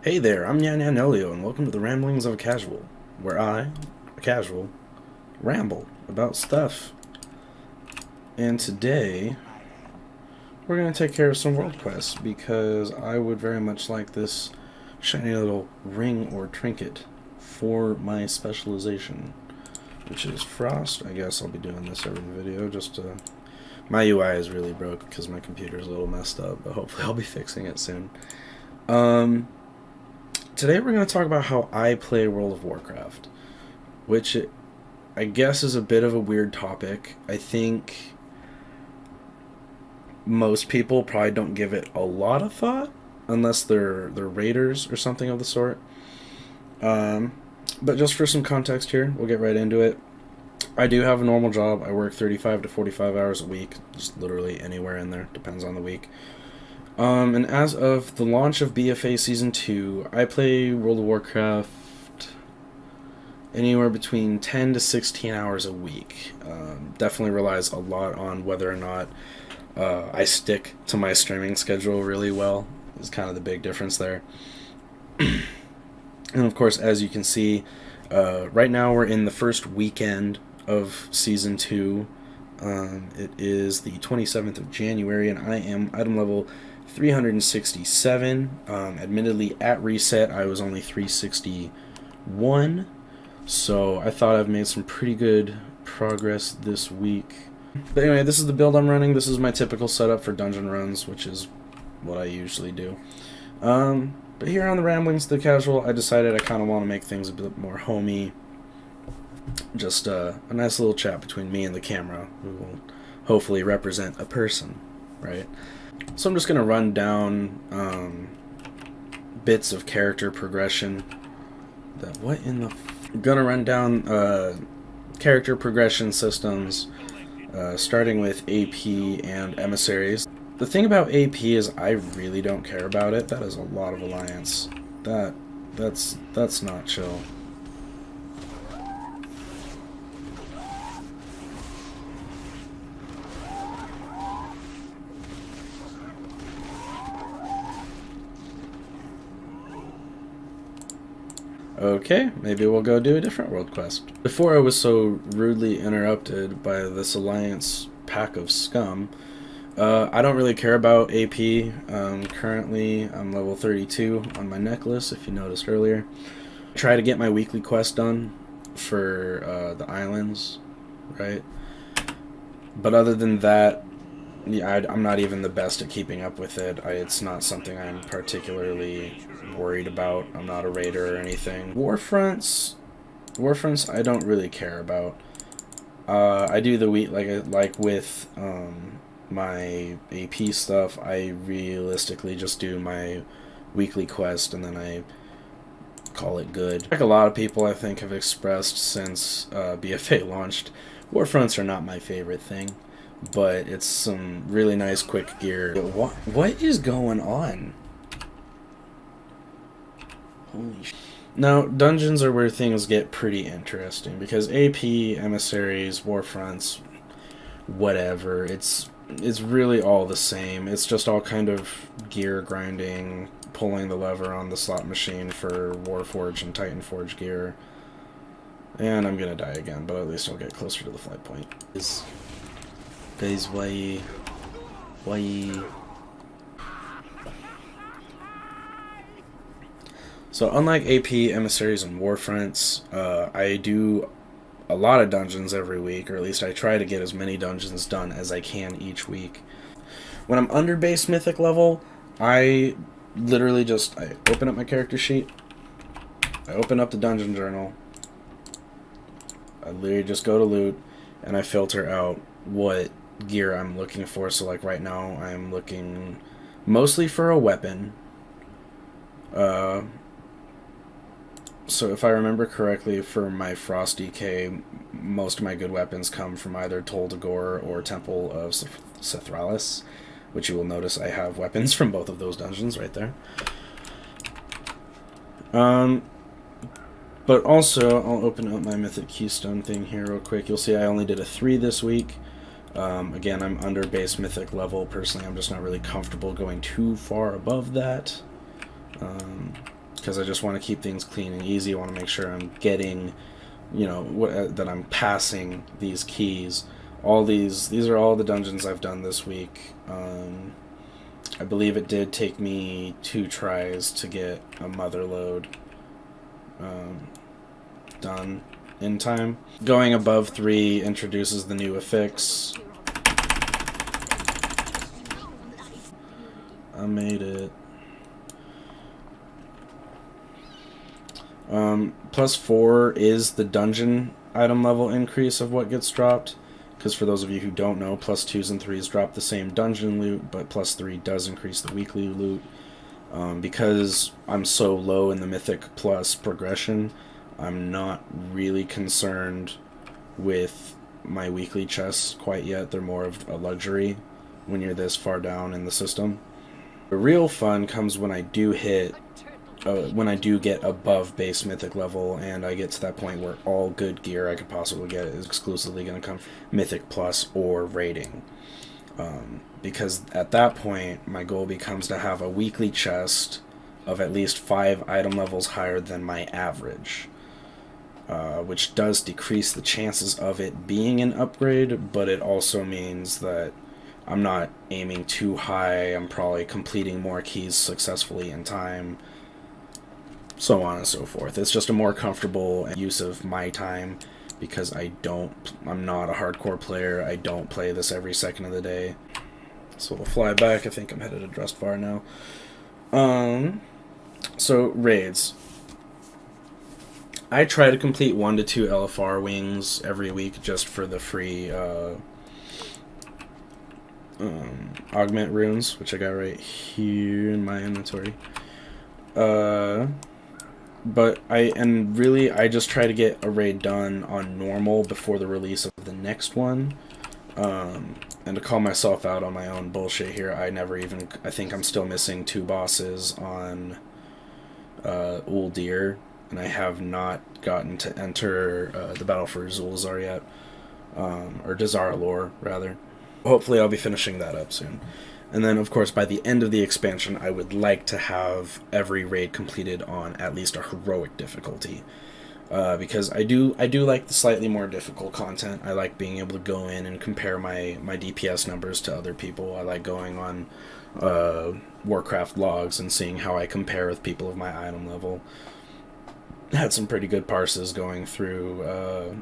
Hey there, I'm Yanyanelio, and welcome to the Ramblings of a Casual, where I, a casual, ramble about stuff. And today, we're going to take care of some world quests, because I would very much like this shiny little ring or trinket for my specialization, which is Frost. I guess I'll be doing this every video, just to... My UI is really broke because my computer's a little messed up, but hopefully I'll be fixing it soon. Today we're going to talk about how I play World of Warcraft, which I guess is a bit of a weird topic. I think most people probably don't give it a lot of thought, unless they're raiders or something of the sort. But just for some context here, we'll get right into it. I do have a normal job. I work 35 to 45 hours a week, just literally anywhere in there, depends on the week. And as of the launch of BFA Season 2, I play World of Warcraft anywhere between 10 to 16 hours a week. Definitely relies a lot on whether or not I stick to my streaming schedule really well. Is kind of the big difference there. And of course, as you can see, right now we're in the first weekend of Season 2. It is the 27th of January, and I am item level 367. Admittedly, at reset, I was only 361, so I thought I've made some pretty good progress this week. But anyway, this is the build I'm running. This is my typical setup for dungeon runs, which is what I usually do. But here on the Ramblings of the Casual, I decided I kind of want to make things a bit more homey. Just a nice little chat between me and the camera, who will hopefully represent a person, right? So I'm just going to run down bits of character progression. I'm going to run down character progression systems, starting with AP and emissaries. The thing about AP is I really don't care about it. That is a lot of alliance. That's not chill. Okay, maybe we'll go do a different world quest. Before I was so rudely interrupted by this alliance pack of scum, I don't really care about AP. Currently, I'm level 32 on my necklace, if you noticed earlier. Try to get my weekly quest done for the islands, right? But other than that, yeah, I'm not even the best at keeping up with it. It's not something I'm particularly worried about. I'm not a raider or anything. Warfronts, I don't really care about. I do the week like with my AP stuff. I realistically just do my weekly quest and then I call it good. Like a lot of people I think have expressed since BFA launched, Warfronts are not my favorite thing, but it's some really nice quick gear. What is going on? Holy sh... Now, dungeons are where things get pretty interesting, because AP, emissaries, warfronts, whatever, it's really all the same. It's just all kind of gear grinding, pulling the lever on the slot machine for Warforge and Titanforge gear. And I'm gonna die again, but at least I'll get closer to the flight point. Guys, why? So unlike AP, emissaries, and warfronts, I do a lot of dungeons every week, or at least I try to get as many dungeons done as I can each week. When I'm under base mythic level, I literally just I open up my character sheet, I open up the dungeon journal, I literally just go to loot, and I filter out what gear I'm looking for. So like right now I'm looking mostly for a weapon. So if I remember correctly, for my Frost DK, most of my good weapons come from either Tol Dagor or Temple of Sethralis, which you will notice I have weapons from both of those dungeons right there. But also, I'll open up my Mythic Keystone thing here real quick. You'll see I only did a 3 this week. Again, I'm under base Mythic level. Personally, I'm just not really comfortable going too far above that. because I just want to keep things clean and easy. I want to make sure I'm getting, that I'm passing these keys. These are all the dungeons I've done this week. I believe it did take me 2 tries to get a mother load done in time. Going above 3 introduces the new affix. I made it. +4 is the dungeon item level increase of what gets dropped. Because for those of you who don't know, +2s and 3s drop the same dungeon loot, but +3 does increase the weekly loot. Because I'm so low in the Mythic Plus progression, I'm not really concerned with my weekly chests quite yet. They're more of a luxury when you're this far down in the system. The real fun comes when I do get above base mythic level and I get to that point where all good gear I could possibly get is exclusively going to come from Mythic Plus or raiding. Because at that point, my goal becomes to have a weekly chest of at least 5 item levels higher than my average. Which does decrease the chances of it being an upgrade, but it also means that I'm not aiming too high, I'm probably completing more keys successfully in time, so on and so forth. It's just a more comfortable use of my time because I'm not a hardcore player. I don't play this every second of the day. So we'll fly back. I think I'm headed to Drustvar now. So raids. I try to complete 1 to 2 LFR wings every week just for the free augment runes, which I got right here in my inventory. But I just try to get a raid done on normal before the release of the next one. And to call myself out on my own bullshit here, I think I'm still missing 2 bosses on Uldir, and I have not gotten to enter the Battle for Zul'Zar yet, or Dazar'alor, rather. Hopefully I'll be finishing that up soon. And then, of course, by the end of the expansion, I would like to have every raid completed on at least a heroic difficulty. Because I do like the slightly more difficult content. I like being able to go in and compare my DPS numbers to other people. I like going on Warcraft logs and seeing how I compare with people of my item level. Had some pretty good parses going through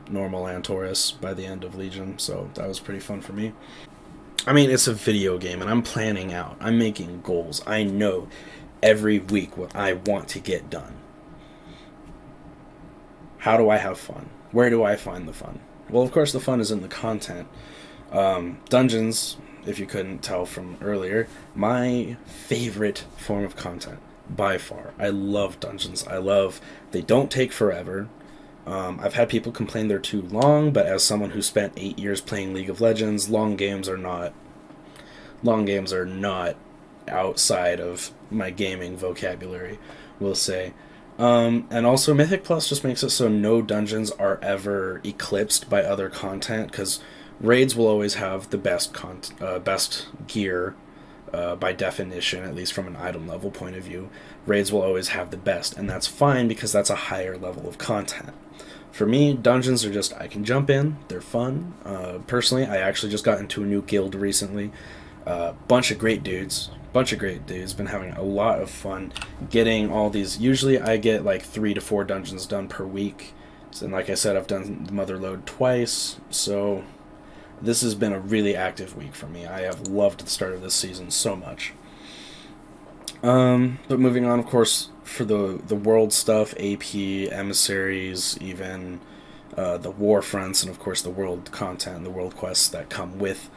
normal Antorus by the end of Legion, so that was pretty fun for me. I mean, it's a video game, and I'm planning out. I'm making goals. I know every week what I want to get done. How do I have fun? Where do I find the fun? Well, of course, the fun is in the content. Dungeons, if you couldn't tell from earlier, my favorite form of content, by far. I love dungeons. They don't take forever. I've had people complain they're too long, but as someone who spent 8 years playing League of Legends, long games are not outside of my gaming vocabulary, we'll say. And also Mythic Plus just makes it so no dungeons are ever eclipsed by other content, because raids will always have the best gear, by definition, at least from an item level point of view. Raids will always have the best, and that's fine because that's a higher level of content. For me, dungeons are just, I can jump in, they're fun. Personally, I actually just got into a new guild recently. Bunch of great dudes, been having a lot of fun getting all these. Usually I get like 3 to 4 dungeons done per week. And like I said, I've done the Mother Load twice, so this has been a really active week for me. I have loved the start of this season so much. But moving on, of course, for the world stuff, AP, emissaries, even the war fronts, and of course the world content, the world quests that come with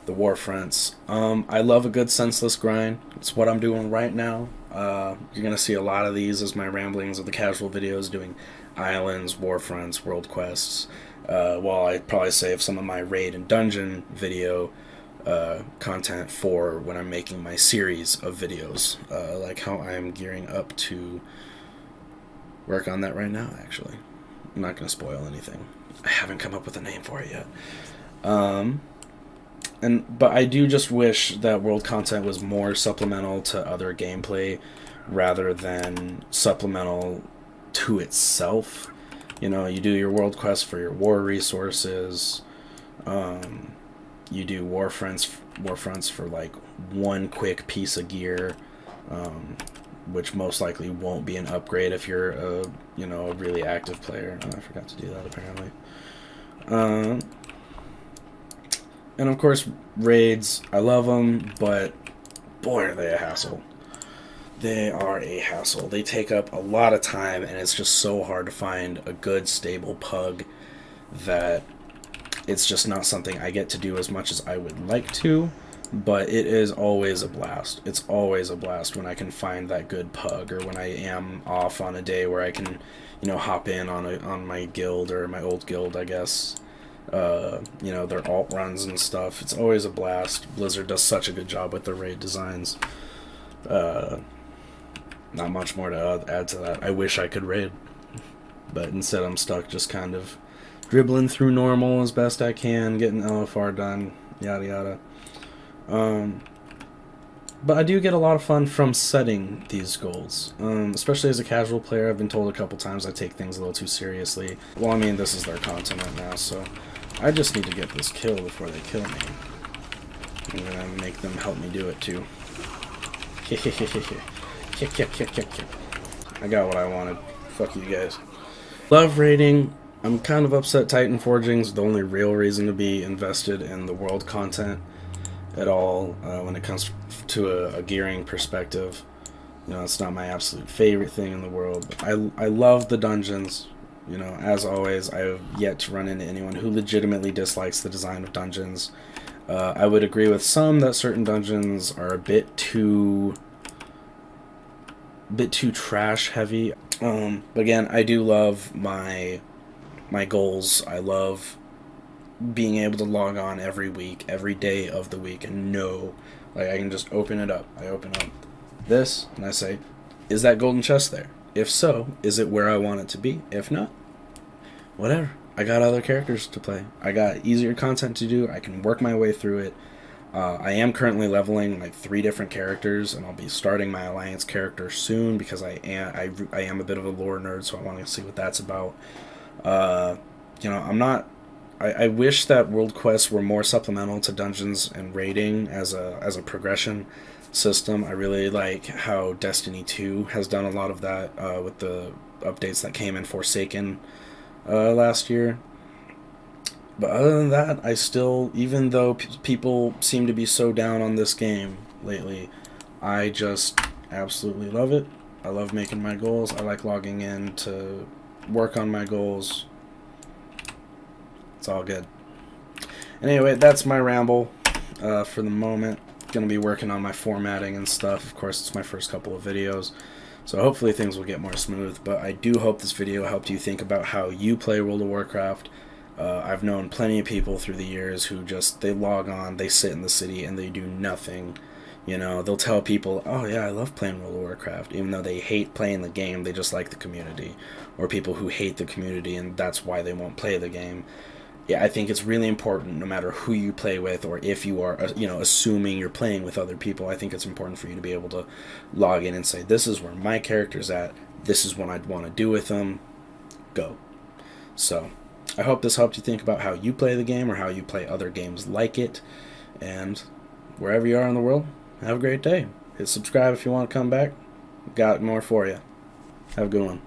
the war fronts. I love a good senseless grind. It's what I'm doing right now. You're going to see a lot of these as my ramblings of the casual videos, doing islands, war fronts, world quests, while I probably save some of my raid and dungeon video content for when I'm making my series of videos, like how I'm gearing up to work on that right now, actually. I'm not going to spoil anything. I haven't come up with a name for it yet. But I do just wish that world content was more supplemental to other gameplay rather than supplemental to itself. You know, you do your world quest for your war resources. You do war fronts for like one quick piece of gear, which most likely won't be an upgrade if you're a a really active player. Oh, I forgot to do that apparently. And of course, raids. I love them, but boy, are they a hassle. They are a hassle. They take up a lot of time, and it's just so hard to find a good, stable pug that it's just not something I get to do as much as I would like to, but it is always a blast. It's always a blast when I can find that good pug, or when I am off on a day where I can, hop in on my guild, or my old guild, I guess. Their alt runs and stuff. It's always a blast. Blizzard does such a good job with their raid designs. Not much more to add to that. I wish I could raid, but instead I'm stuck just kind of dribbling through normal as best I can, getting LFR done, yada yada. But I do get a lot of fun from setting these goals, especially as a casual player. I've been told a couple times I take things a little too seriously. Well, I mean, this is their content right now, so I just need to get this kill before they kill me. I'm gonna make them help me do it too. I got what I wanted. Fuck you guys. Love raiding. I'm kind of upset Titan Forging's the only real reason to be invested in the world content at all when it comes to a gearing perspective. It's not my absolute favorite thing in the world. But I love the dungeons. As always, I have yet to run into anyone who legitimately dislikes the design of dungeons. I would agree with some that certain dungeons are a bit too trash heavy. But again, I do love my goals. I love being able to log on every week, every day of the week, and know, like, I can just open it up. I open up this, and I say, is that golden chest there? If so, is it where I want it to be? If not, whatever. I got other characters to play. I got easier content to do. I can work my way through it. I am currently leveling like 3 different characters, and I'll be starting my Alliance character soon because I am a bit of a lore nerd, so I want to see what that's about. I wish that world quests were more supplemental to dungeons and raiding as a progression system. I really like how Destiny 2 has done a lot of that with the updates that came in Forsaken last year. But other than that, I still, even though people seem to be so down on this game lately, I just absolutely love it. I love making my goals. I like logging in to work on my goals. It's all good. Anyway, that's my ramble for the moment. Gonna be working on my formatting and stuff. Of course, it's my first couple of videos, so hopefully things will get more smooth. But I do hope this video helped you think about how you play World of Warcraft. I've known plenty of people through the years who they log on, they sit in the city, and they do nothing. They'll tell people, oh yeah, I love playing World of Warcraft, even though they hate playing the game, they just like the community. Or people who hate the community, and that's why they won't play the game. Yeah, I think it's really important, no matter who you play with, or if you are, assuming you're playing with other people, I think it's important for you to be able to log in and say, this is where my character's at, this is what I'd want to do with them, go. So, I hope this helped you think about how you play the game, or how you play other games like it, and wherever you are in the world, have a great day. Hit subscribe if you want to come back. Got more for you. Have a good one.